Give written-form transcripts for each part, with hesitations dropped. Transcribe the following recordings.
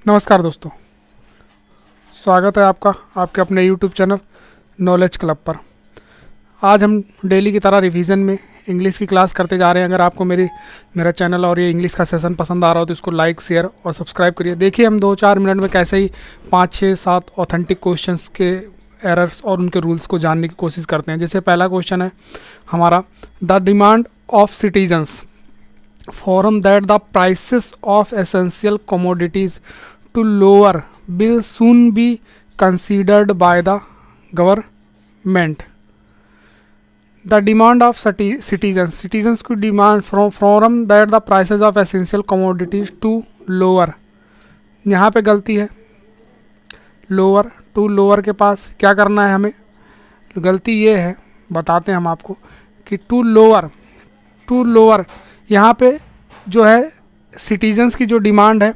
नमस्कार दोस्तों, स्वागत है आपका आपके अपने YouTube चैनल नॉलेज क्लब पर। आज हम डेली की तरह रिवीजन में इंग्लिश की क्लास करते जा रहे हैं। अगर आपको मेरा चैनल और ये इंग्लिश का सेशन पसंद आ रहा हो तो इसको लाइक, शेयर और सब्सक्राइब करिए। देखिए हम 2-4 मिनट में कैसे ही 5, 6, 7 ऑथेंटिक क्वेश्चंस के एरर्स और उनके रूल्स को जानने की कोशिश करते हैं। जैसे पहला क्वेश्चन है हमारा, the demand of citizens forum that the prices of essential commodities to lower will soon be considered by the government. The demand of citizens की demand forum that the prices of essential commodities to lower, यहाँ पे गलती है। lower to lower के पास क्या करना है हमें, गलती ये है, बताते हैं हम आपको कि टू लोअर यहाँ पे जो है सिटीजन्स की जो डिमांड है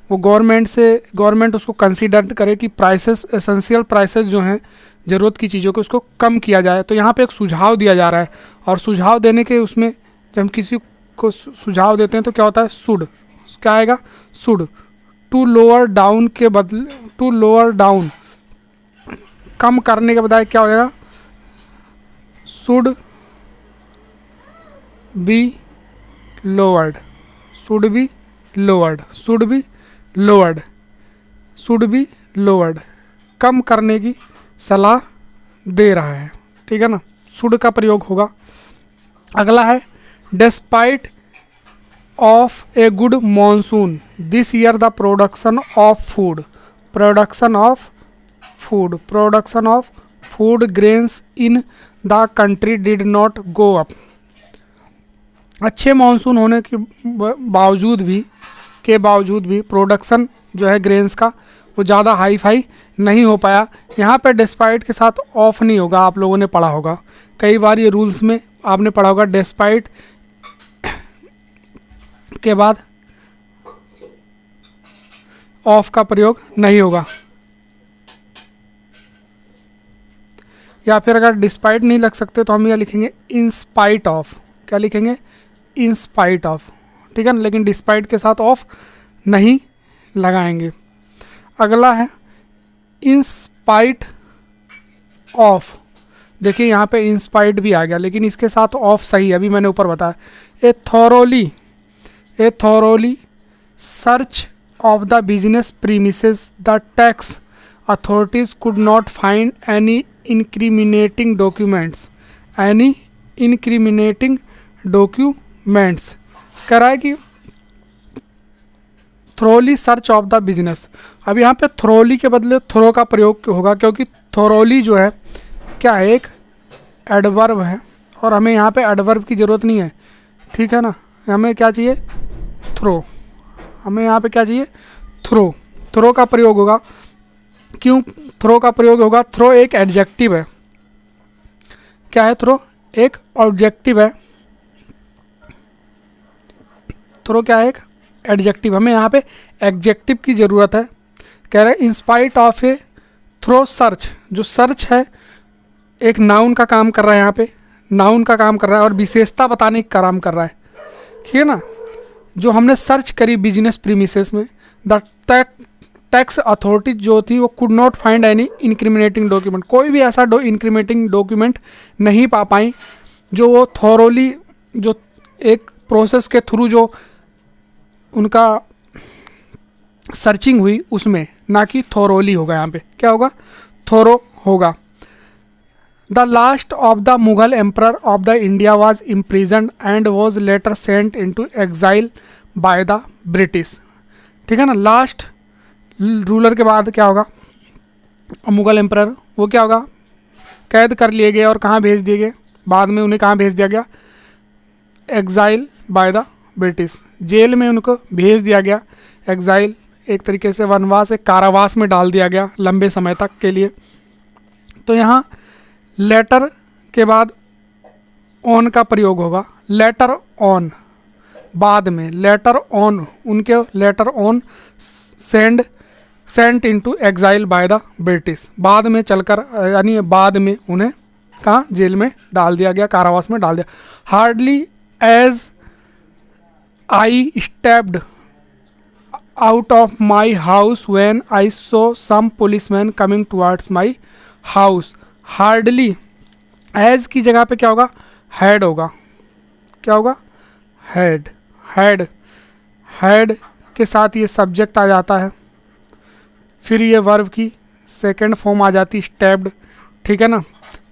वो गवर्नमेंट उसको कंसीडर करे कि प्राइसेस, एसेंशियल प्राइसेस जो हैं ज़रूरत की चीज़ों को उसको कम किया जाए। तो यहाँ पे एक सुझाव दिया जा रहा है, और सुझाव देने के उसमें जब हम किसी को सुझाव देते हैं तो क्या होता है, शुड, क्या आएगा, शुड। टू लोअर डाउन के बदले, टू लोअर डाउन, कम करने के बजाय क्या हो जाएगा, should be lowered, should be lowered, should be lowered, should be lowered, कम करने की सलाह दे रहा है, ठीक है ना। should का प्रयोग होगा। अगला है, despite of a good monsoon this year the production of food grains in the country did not go up। अच्छे मानसून होने के बावजूद भी प्रोडक्शन जो है ग्रेन्स का वो ज़्यादा हाई फाई नहीं हो पाया। यहाँ पे डिस्पाइट के साथ ऑफ नहीं होगा, आप लोगों ने पढ़ा होगा कई बार, ये रूल्स में आपने पढ़ा होगा, डिस्पाइट के बाद ऑफ का प्रयोग नहीं होगा। या फिर अगर डिस्पाइट नहीं लग सकते तो हम यह लिखेंगे इन स्पाइट ऑफ, क्या लिखेंगे, इन स्पाइट ऑफ, ठीक है ना, लेकिन डिस्पाइट के साथ ऑफ नहीं लगाएंगे। अगला है इन स्पाइट ऑफ, देखिए यहाँ पे इन स्पाइट भी आ गया लेकिन इसके साथ ऑफ सही है, अभी मैंने ऊपर बताया। A thoroughly search of the business premises the tax authorities could not find any incriminating documents कह रहा है कि thoroughly search of the business. अब यहाँ पे थ्रोली के बदले थ्रो का प्रयोग होगा, क्योंकि थ्रोली जो है क्या है, एक एडवर्ब है और हमें यहाँ पे एडवर्ब की ज़रूरत नहीं है, ठीक है ना। हमें क्या चाहिए, थ्रो, हमें यहाँ पे क्या चाहिए, थ्रो का प्रयोग होगा। क्यों थ्रो का प्रयोग होगा, थ्रो एक एडजेक्टिव है। क्या है थ्रो, एक ऑब्जेक्टिव है। थ्रो क्या है, एक एडजेक्टिव, हमें यहाँ पे एडजेक्टिव की ज़रूरत है। कह रहे हैं in spite of a thorough search, जो सर्च है एक नाउन का काम कर रहा है, यहाँ पे नाउन का काम कर रहा है और विशेषता बताने का काम कर रहा है, ठीक है ना। जो हमने सर्च करी बिजनेस प्रीमिसेस में, द टैक्स अथॉरिटी जो थी वो could not find any incriminating document, कोई भी ऐसा इंक्रिमिनेटिंग डॉक्यूमेंट नहीं पा पाई। जो वो थॉरोली, जो एक प्रोसेस के थ्रू जो उनका सर्चिंग हुई उसमें, ना कि थोरोली होगा, यहाँ पे क्या होगा, थोरो होगा। The last of the Mughal emperor of the India was imprisoned and was later sent into exile by the British, ठीक है ना। लास्ट रूलर के बाद क्या होगा, मुगल एम्परर, वो क्या होगा, कैद कर लिए गए और कहाँ भेज दिए गए, बाद में उन्हें कहाँ भेज दिया गया, exile by the British, jail में उनको भेज दिया गया। एग्जाइल एक तरीके से वनवास, एक कारावास में डाल दिया गया लंबे समय तक के लिए। तो यहाँ लेटर के बाद ऑन का प्रयोग होगा, लेटर ऑन, बाद में लेटर ऑन, उनके later on sent into exile by the British, बाद में चलकर, यानी बाद में उन्हें कहाँ, जेल में डाल दिया गया, कारावास में डाल दिया। Hardly as I stepped out of my house when I saw some policeman coming towards my house. Hardly, as की जगह पे क्या होगा, हैड होगा। क्या होगा, हैड। हैड, हैड के साथ ये सब्जेक्ट आ जाता है, फिर ये वर्ब की सेकंड फॉर्म आ जाती स्टेप्ड, ठीक है ना।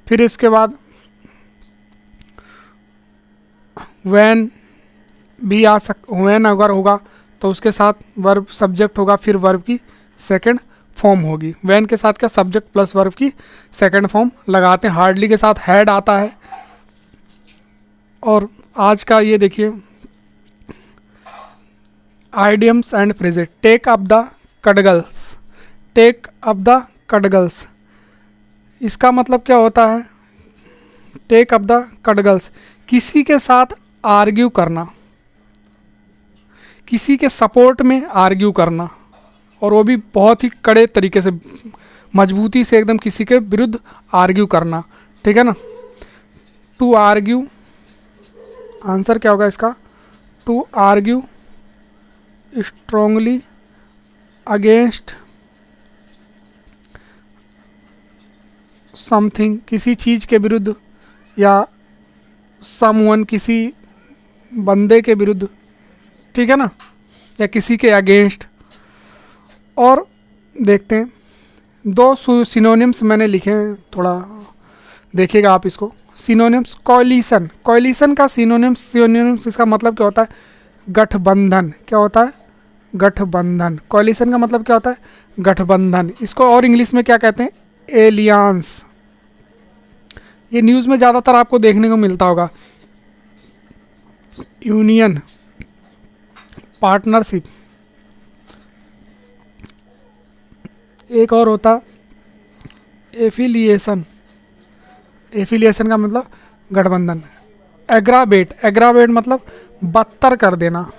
फिर इसके बाद व्हेन भी आ व्हेन अगर होगा तो उसके साथ वर्ब सब्जेक्ट होगा, फिर वर्ब की सेकंड फॉर्म होगी। व्हेन के साथ क्या, सब्जेक्ट प्लस वर्ब की सेकंड फॉर्म लगाते हैं। हार्डली के साथ हैड आता है। और आज का ये देखिए idioms and phrases. Take up the cudgels, take up the cudgels, इसका मतलब क्या होता है, टेक अप द कटगल्स, किसी के साथ आर्ग्यू करना, किसी के सपोर्ट में आर्ग्यू करना, और वो भी बहुत ही कड़े तरीके से, मजबूती से एकदम किसी के विरुद्ध आर्ग्यू करना, ठीक है ना। टू आर्ग्यू, आंसर क्या होगा इसका, to argue strongly against something, किसी चीज़ के विरुद्ध, या समवन, किसी बंदे के विरुद्ध, ठीक है ना, या किसी के अगेंस्ट। और देखते हैं दो सिनोनिम्स मैंने लिखे हैं, थोड़ा देखिएगा आप इसको। सिनोनिम्स, कॉलिशन, कॉलिशन का सिनोनिम्स इसका मतलब क्या होता है, गठबंधन। क्या होता है, गठबंधन। कॉलिशन का मतलब क्या होता है, गठबंधन। इसको और इंग्लिश में क्या कहते हैं, एलियांस। ये न्यूज़ में ज़्यादातर आपको देखने को मिलता होगा। Union, partnership. एक और होता एफिलिएशन, एफिलिएशन का मतलब गठबंधन। एग्रावेट, एग्रावेट मतलब बदतर कर देना,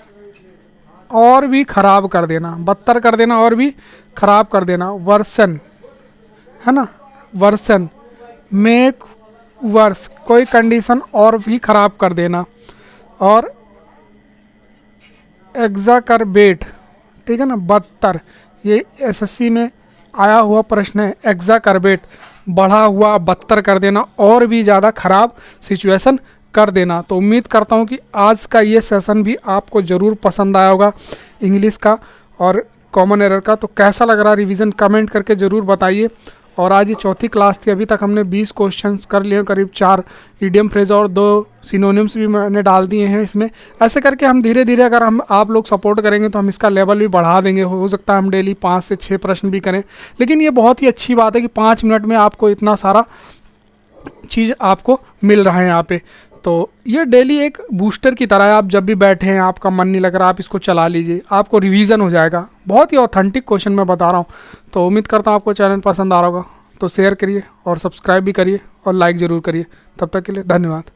और भी खराब कर देना, बदतर कर देना और भी खराब कर देना। वर्सन है ना, वर्सन, मेक वर्स, कोई कंडीशन और भी खराब कर देना। और एग्जाकरबेट, ठीक है ना, बदतर। ये एसएससी में आया हुआ प्रश्न है, एग्जाकरबेट, बढ़ा हुआ, बदतर कर देना, और भी ज़्यादा ख़राब सिचुएशन कर देना। तो उम्मीद करता हूँ कि आज का ये सेशन भी आपको ज़रूर पसंद आया होगा, इंग्लिश का और कॉमन एरर का। तो कैसा लग रहा रिवीजन, कमेंट करके ज़रूर बताइए। और आज ये चौथी क्लास थी, अभी तक हमने 20 क्वेश्चंस कर लिए, करीब 4 इडियम फ्रेज और 2 सिनोनिम्स भी मैंने डाल दिए हैं इसमें। ऐसे करके हम धीरे धीरे, अगर हम आप लोग सपोर्ट करेंगे तो हम इसका लेवल भी बढ़ा देंगे। हो सकता है हम डेली 5 से 6 प्रश्न भी करें, लेकिन ये बहुत ही अच्छी बात है कि 5 मिनट में आपको इतना सारा चीज़ आपको मिल रहा है यहाँ पे। तो ये डेली एक बूस्टर की तरह है। आप जब भी बैठे हैं, आपका मन नहीं लग रहा, आप इसको चला लीजिए, आपको रिवीजन हो जाएगा। बहुत ही ऑथेंटिक क्वेश्चन मैं बता रहा हूँ। तो उम्मीद करता हूँ आपको चैनल पसंद आ रहा होगा। तो शेयर करिए और सब्सक्राइब भी करिए और लाइक ज़रूर करिए। तब तक के लिए धन्यवाद।